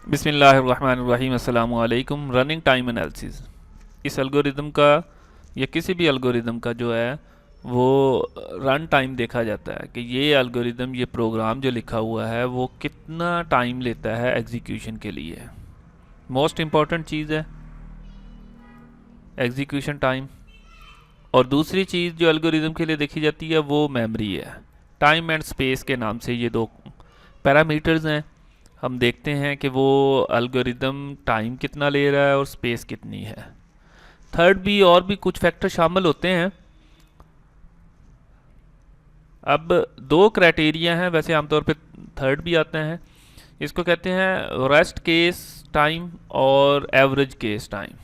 बिस्मिल्लाहिर्रहमानिर्रहीम। अस्सलामु अलैकुम। रनिंग टाइम एनालिसिस, इस एल्गोरिदम का या किसी भी एल्गोरिदम का जो है वो रन टाइम देखा जाता है कि ये एल्गोरिदम, ये प्रोग्राम जो लिखा हुआ है वो कितना टाइम लेता है एग्जीक्यूशन के लिए। मोस्ट इम्पॉर्टेंट चीज़ है एग्जीक्यूशन टाइम। और दूसरी चीज़ जो एल्गोरिदम के लिए देखी जाती है वो मेमोरी है। टाइम एंड स्पेस के नाम से ये दो पैरामीटर्स हैं। हम देखते हैं कि वो एल्गोरिदम टाइम कितना ले रहा है और स्पेस कितनी है। थर्ड भी और भी कुछ फैक्टर शामिल होते हैं। अब दो क्राइटेरिया हैं, वैसे आमतौर पे थर्ड भी आते हैं। इसको कहते हैं वर्स्ट केस टाइम और average case time.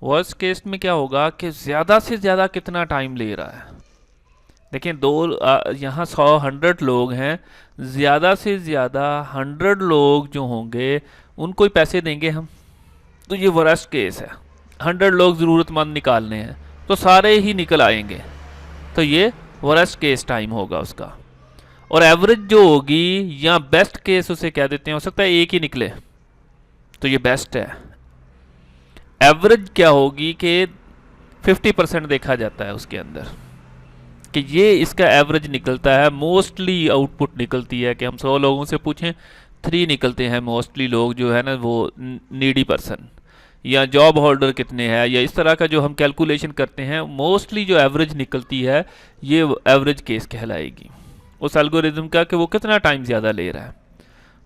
Worst case में क्या होगा कि ज़्यादा से ज़्यादा कितना टाइम ले रहा है। देखिए यहाँ 100 लोग हैं, ज़्यादा से ज़्यादा 100 लोग जो होंगे उनको ही पैसे देंगे हम, तो ये वर्स्ट केस है। 100 लोग ज़रूरतमंद निकालने हैं तो सारे ही निकल आएंगे, तो ये वर्स्ट केस टाइम होगा उसका। और एवरेज जो होगी या बेस्ट केस उसे कह देते हैं, हो सकता है एक ही निकले तो ये बेस्ट है। एवरेज क्या होगी कि 50% देखा जाता है उसके अंदर कि ये इसका एवरेज निकलता है। मोस्टली आउटपुट निकलती है कि हम 100 लोगों से पूछें 3 निकलते हैं मोस्टली लोग जो है ना वो नीडी पर्सन या जॉब होल्डर कितने हैं, या इस तरह का जो हम कैलकुलेशन करते हैं मोस्टली जो एवरेज निकलती है ये एवरेज केस कहलाएगी उस एल्गोरिदम का कि वो कितना टाइम ज़्यादा ले रहा है।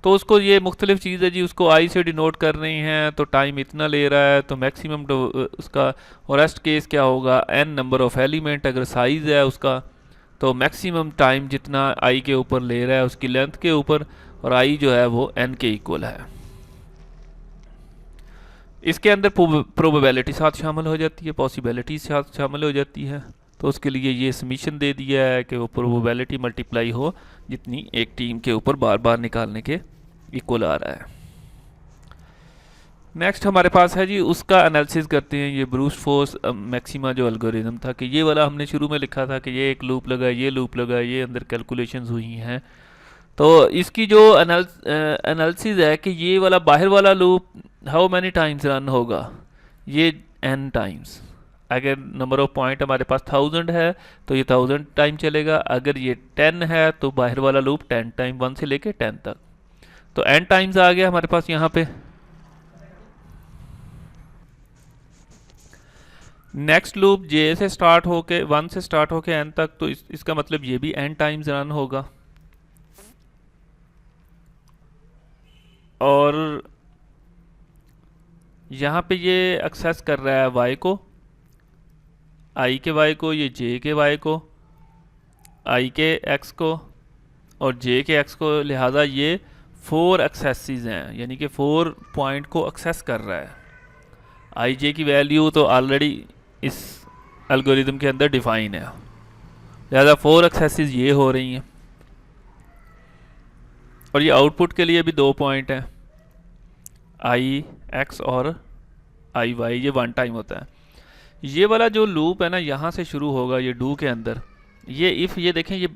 तो उसको ये मुख्तलिफ चीज़ है जी, उसको आई से डिनोट कर रही हैं तो टाइम इतना ले रहा है, तो मैक्सिमम उसका वर्स्ट केस क्या होगा, एन नंबर ऑफ एलिमेंट अगर साइज़ है उसका तो मैक्सिमम टाइम जितना आई के ऊपर ले रहा है उसकी लेंथ के ऊपर, और आई जो है वो एन के इक्वल है। इसके अंदर प्रोबेबिलिटी साथ शामिल हो जाती है, पॉसिबिलिटी साथ शामिल हो जाती है। तो उसके लिए ये समीशन दे दिया है कि वो प्रोबेबिलिटी मल्टीप्लाई हो जितनी एक टीम के ऊपर बार बार निकालने के इक्वल आ रहा है। नेक्स्ट हमारे पास है जी, उसका एनालिसिस करते हैं। ये ब्रूस फोर्स मैक्सिमा जो एल्गोरिदम था कि ये वाला हमने शुरू में लिखा था कि ये एक लूप लगा, ये लूप लगा, ये अंदर कैलकुलेशंस हुई हैं। तो इसकी जो एनालिसिस है कि ये वाला बाहर वाला loop how many times run होगा, ये n टाइम्स। अगर नंबर ऑफ पॉइंट हमारे पास 1000 है तो ये 1000 टाइम चलेगा। अगर ये 10 है तो बाहर वाला लूप 10 टाइम, 1 से लेके 10 तक, तो n टाइम्स आ गया हमारे पास यहाँ पे। नेक्स्ट लूप j से स्टार्ट होके 1 से स्टार्ट होके n तक, तो इसका मतलब ये भी n टाइम्स रन होगा। और यहाँ पे ये एक्सेस कर रहा है y को, i के y को, ये j के y को, i के x को और j के x को, लिहाजा ये 4 एक्सेसेस हैं, यानी कि 4 पॉइंट को एक्सेस कर रहा है। आई जे की वैल्यू तो ऑलरेडी इस एल्गोरिदम के अंदर डिफाइन है, लिहाजा 4 एक्सेसेस ये हो रही हैं। और ये आउटपुट के लिए भी 2 पॉइंट हैं, आई एक्स और आई वाई, ये 1 टाइम होता है। ये वाला जो लूप है ना यहाँ से शुरू होगा ये डू के अंदर, ये इफ़, ये देखें ये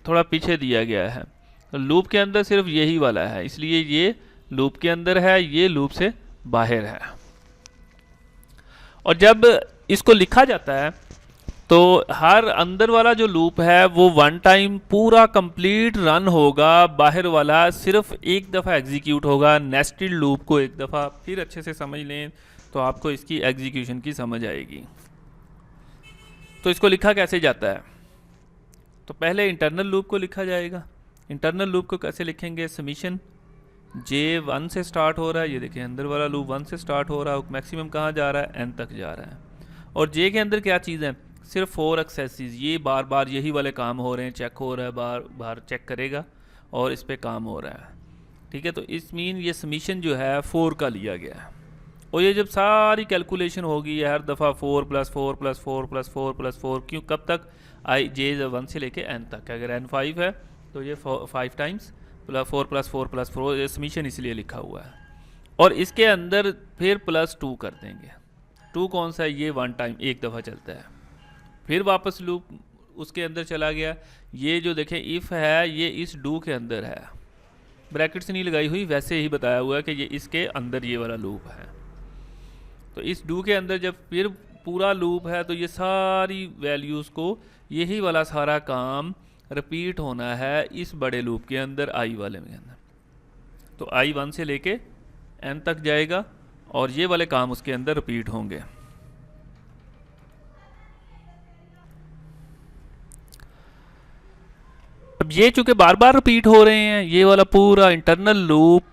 थोड़ा पीछे दिया गया है, तो लूप के अंदर सिर्फ यही वाला है, इसलिए ये लूप के अंदर है, ये लूप से बाहर है। और जब इसको लिखा जाता है तो हर अंदर वाला जो लूप है वो 1 टाइम पूरा कंप्लीट रन होगा, बाहर वाला सिर्फ एक दफ़ा एग्जीक्यूट होगा। नेस्टेड लूप को एक दफ़ा फिर अच्छे से समझ लें तो आपको इसकी एग्जीक्यूशन की समझ आएगी। तो इसको लिखा कैसे जाता है, तो पहले इंटरनल लूप को लिखा जाएगा। इंटरनल लूप को कैसे लिखेंगे, समीशन j 1 से स्टार्ट हो रहा है, ये देखिए अंदर वाला लूप 1 से स्टार्ट हो रहा है, मैक्सिमम कहाँ जा रहा है, n तक जा रहा है। और j के अंदर क्या चीज़ है, सिर्फ 4 एक्सेसेस, ये बार बार यही वाले काम हो रहे हैं, चेक हो रहा है, बार बार चेक करेगा और इस पर काम हो रहा है। ठीक है, तो इस मीन ये समीशन जो है 4 का लिया गया है। और ये जब सारी कैलकुलेशन होगी हर दफ़ा 4 + 4 + 4 + 4 + 4, क्यों, कब तक, आई जे 1 से लेके n तक। अगर n 5 है तो ये 5 टाइम्स 4 + 4 + 4, ये समीशन इसलिए लिखा हुआ है। और इसके अंदर फिर +2 कर देंगे। 2 कौन सा है, ये 1 टाइम एक दफ़ा चलता है, फिर वापस लूप उसके अंदर चला गया। ये जो देखें इफ़ है ये इस डू के अंदर है, ब्रैकेट्स नहीं लगाई हुई, वैसे ही बताया हुआ है कि ये इसके अंदर ये वाला लूप है। तो इस डू के अंदर जब फिर पूरा लूप है तो ये सारी वैल्यूज़ को यही वाला सारा काम रिपीट होना है इस बड़े लूप के अंदर, आई वाले में अंदर। तो आई 1 से लेके n तक जाएगा और ये वाले काम उसके अंदर रिपीट होंगे। अब ये चूंकि बार बार रिपीट हो रहे हैं, ये वाला पूरा इंटरनल लूप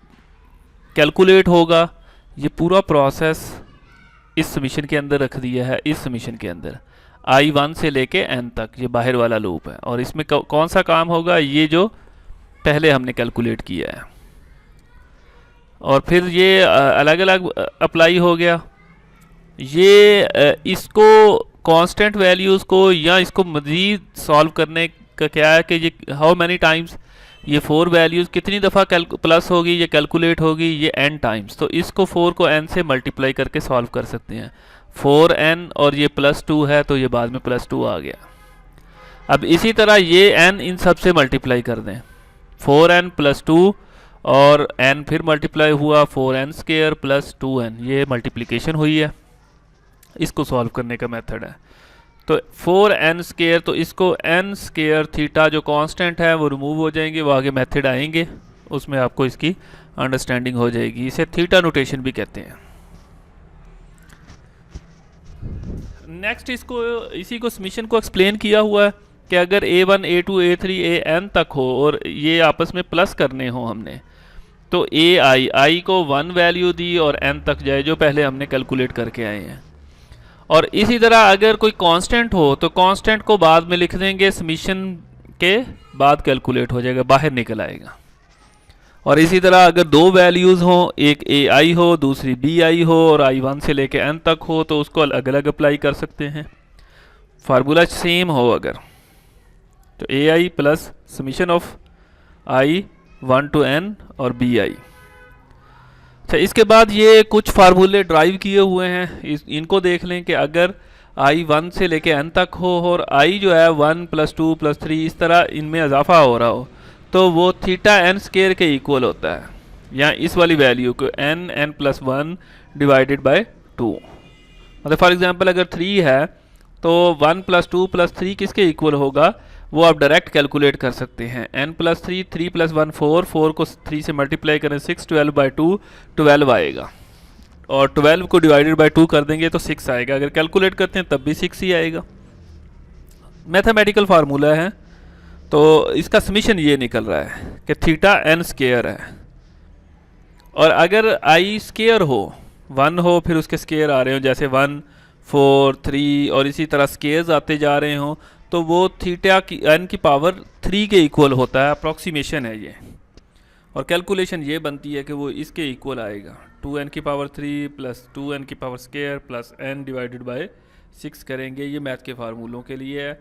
कैलकुलेट होगा। ये पूरा प्रोसेस इस सबमिशन के अंदर रख दिया है। इस सबमिशन के अंदर I1 से लेके n तक ये बाहर वाला लूप है, और इसमें कौन सा काम होगा, ये जो पहले हमने कैलकुलेट किया है। और फिर ये अलग अलग अप्लाई हो गया। ये इसको कांस्टेंट वैल्यूज़ को या इसको मज़ीद सॉल्व करने का क्या है कि ये हाउ मैनी टाइम्स, ये 4 वैल्यूज़ कितनी दफ़ा प्लस होगी, ये कैलकुलेट होगी, ये n टाइम्स। तो इसको 4 को n से मल्टीप्लाई करके सॉल्व कर सकते हैं। 4n और ये +2 है तो ये बाद में +2 आ गया। अब इसी तरह ये n इन सब से मल्टीप्लाई कर दें, 4n + 2 और n फिर मल्टीप्लाई हुआ 4n² + 2n, ये मल्टीप्लिकेशन हुई है। इसको सॉल्व करने का मेथड है। तो 4n², तो इसको n² थीटा जो कांस्टेंट है वो रिमूव हो जाएंगे, वो आगे मेथड आएंगे, उसमें आपको इसकी अंडरस्टैंडिंग हो जाएगी। इसे थीटा नोटेशन भी कहते हैं। नेक्स्ट इसी को सबमिशन को एक्सप्लेन किया हुआ है कि अगर A1 A2 A3 AN तक हो और ये आपस में प्लस करने हो हमने, तो आई को 1 वैल्यू दी और n तक जाए जो पहले हमने कैलकुलेट करके आए हैं। और इसी तरह अगर कोई कांस्टेंट हो तो कांस्टेंट को बाद में लिख देंगे, सबमिशन के बाद कैलकुलेट हो जाएगा, बाहर निकल आएगा। और इसी तरह अगर 2 वैल्यूज़ हों, एक AI हो दूसरी BI हो और I1 से लेके n तक हो, तो उसको अलग अलग अप्लाई कर सकते हैं। फार्मूला सेम हो अगर, तो AI plus summation of I1 to n और BI। अच्छा, इसके बाद ये कुछ फार्मूले ड्राइव किए हुए हैं, इनको देख लें कि अगर I1 से लेके n तक हो और I जो है 1 + 2 + 3 इस तरह इनमें इजाफा हो रहा हो, तो वो θn² के इक्वल होता है, या इस वाली वैल्यू को n + 1 डिवाइडेड बाय 2। मतलब फॉर एग्जांपल अगर 3 है तो 1 + 2 + 3 किसके इक्वल होगा, वो आप डायरेक्ट कैलकुलेट कर सकते हैं। n + 3, 3 + 1 4, 4 को 3 से मल्टीप्लाई करें 6, 12/2 12 आएगा, और 12 को डिवाइडेड बाय 2 कर देंगे तो 6 आएगा। अगर कैलकुलेट करते हैं तब भी 6 ही आएगा। मैथमेटिकल फार्मूला है। तो इसका समीशन ये निकल रहा है कि θn² है, और अगर I² हो, 1 हो फिर उसके स्केयर आ रहे हो, जैसे 1 4 3 और इसी तरह स्केयर्स आते जा रहे हों, तो वो n³ 3 के इक्वल होता है। अप्रॉक्सीमेशन है ये, और कैलकुलेशन ये बनती है कि वो इसके इक्वल आएगा, 2n³ + 2n² + n divided by 6 करेंगे। ये मैथ के फार्मूलों के लिए है।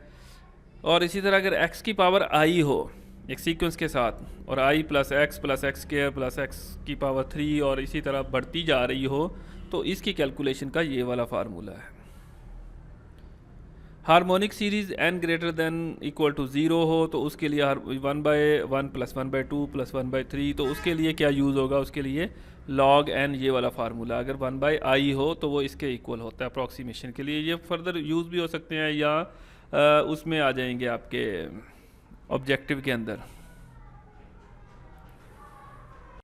और इसी तरह अगर x⁻i हो एक सीक्वेंस के साथ, और i + x + x² + x⁻3 और इसी तरह बढ़ती जा रही हो, तो इसकी कैलकुलेशन का ये वाला फार्मूला है। हार्मोनिक सीरीज़ n > 0 हो तो उसके लिए 1/1 + 1/2 + 1/3, तो उसके लिए क्या यूज़ होगा, उसके लिए log n ये वाला फार्मूला। अगर 1/i हो तो वो इसके इक्वल होता है अप्रॉक्सीमेशन के लिए। ये फर्दर यूज़ भी हो सकते हैं, या उसमें आ जाएंगे आपके ऑब्जेक्टिव के अंदर।